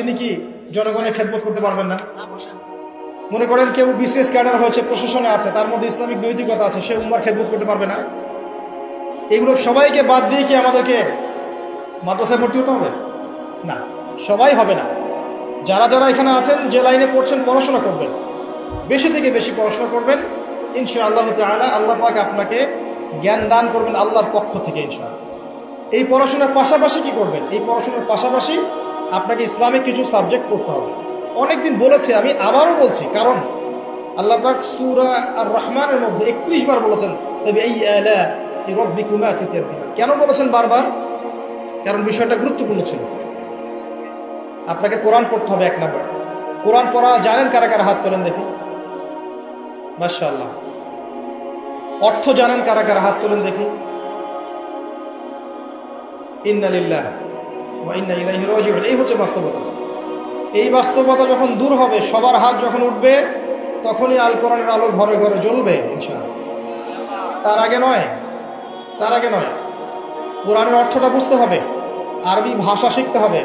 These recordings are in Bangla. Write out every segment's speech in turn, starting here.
তিনি কি জনগণের খেদমত করতে পারবেন না? মনে করেন কেউ বিসিএস ক্যাডার হয়েছে, প্রশাসনে আছে, তার মধ্যে ইসলামিক নৈতিকতা আছে, সে উম্মার খেদমত করতে পারবে না? এগুলো সবাইকে বাদ দিয়ে কি আমাদেরকে মাদ্রাসায় ভর্তি হতে হবে? না, সবাই হবে না। যারা যারা এখানে আছেন, যে লাইনে পড়ছেন, পড়াশোনা করবেন, বেশি থেকে বেশি পড়াশোনা করবেন, ইনশাআল্লাহ তাআলা আল্লাহ পাক আপনাকে জ্ঞান দান করবেন আল্লাহর পক্ষ থেকে ইনশাআল্লাহ। এই পড়াশোনার পাশাপাশি কি করবেন? এই পড়াশোনার পাশাপাশি আপনাকে ইসলামিক কিছু সাবজেক্ট পড়তে হবে। অনেকদিন বলেছি, আমি আবারও বলছি, কারণ আল্লাহ পাক সূরা আর রহমানের মধ্যে 31 বার বলেছেন কেন বলেছেন বারবার? কারণ বিষয়টা গুরুত্বপূর্ণ ছিল। আপনাকে কোরআন পড়তে হবে। এক নাম্বার, কোরআন পড়া জানেন কারা কারা? হাত তোলেন দেখি। মাশাআল্লাহ। অর্থ জানেন কারা কারা? হাত তোলেন দেখি। ইন্না লিল্লাহি ওয়া ইন্না ইলাইহি রাজিউন। এই হচ্ছে বাস্তবতা। এই বাস্তবতা যখন দূর হবে, সবার হাত যখন উঠবে, তখনই আল কোরআনের আলো ঘরে ঘরে জ্বলবে ইনশাআল্লাহ। তার আগে নয়, তার আগে নয়। কোরআনের অর্থটা বুঝতে হবে, আরবি ভাষা শিখতে হবে।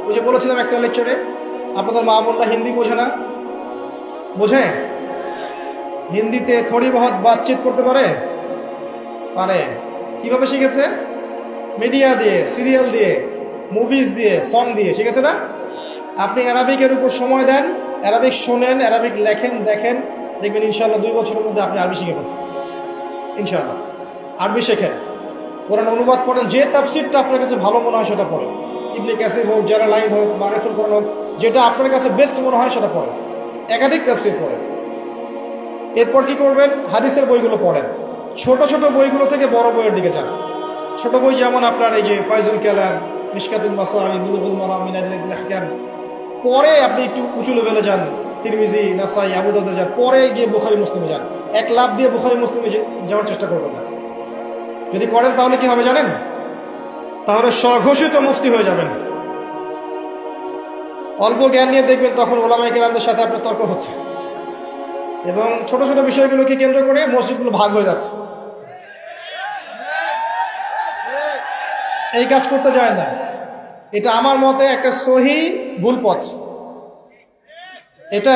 ওই যে বলেছিলাম একটা লেকচারে, আপনাদের মা বোনরা হিন্দি বোঝে না? বোঝে? হিন্দিতে থোড়ি বহুত বাতচিত করতে পারে? পারে। কিভাবে শিখেছে? মিডিয়া দিয়ে, সিরিয়াল দিয়ে, মুভিজ দিয়ে, সং দিয়ে শিখেছে না? আপনি অ্যারাবিকের উপর সময় দেন, অ্যারাবিক শোনেন, অ্যারাবিক লেখেন, দেখেন, দেখবেন ইনশাআল্লাহ 2 বছরের মধ্যে আপনি আরবি শিখে ফেলছেন ইনশাআল্লাহ। আরবি শেখেন, কোরআন অনুবাদ পড়েন, যে তাফসিরটা আপনার কাছে ভালো মনে হয় সেটা পড়েন। ইবনে কাসির হোক, জালালাইন হোক, মারিফুল কোরআন হোক, যেটা আপনার কাছে বেস্ট মনে হয় সেটা পড়েন। একাধিক তাফসির পড়েন। এরপর কি করবেন? হাদিসের বইগুলো পড়েন। ছোট ছোট বইগুলো থেকে বড় বইয়ের দিকে যান। ছোট বই যেমন আপনার এই যে ফায়জুল কালাম, মিশকাতুল মাসাবি, বুলুগুল মারাম, মিন আদিল্লাতিল আহকাম। পরে আপনি একটু উঁচু লেভেলে যান, তিরমিজি, নাসাই, আবু দাউদে যান, পরে গিয়ে বুখারী মুসলিমে যান। এক লাফ দিয়ে বুখারী মুসলিমে যাওয়ার চেষ্টা করবেন না। যদি করেন তাহলে কি হবে জানেন? তাহলে স্বঘোষিত মুফতি হয়ে যাবেন। অল্প জ্ঞান নিয়ে দেখবেন তখন ওলামায়ে কেরামদের সাথে আপনার তর্ক হচ্ছে, এবং ছোট ছোট বিষয়গুলোকে কেন্দ্র করে মসজিদগুলো ভাগ হয়ে যাচ্ছে। এই কাজ করতে যায় না। এটা আমার মতে একটা সহি ভুল পথ। এটা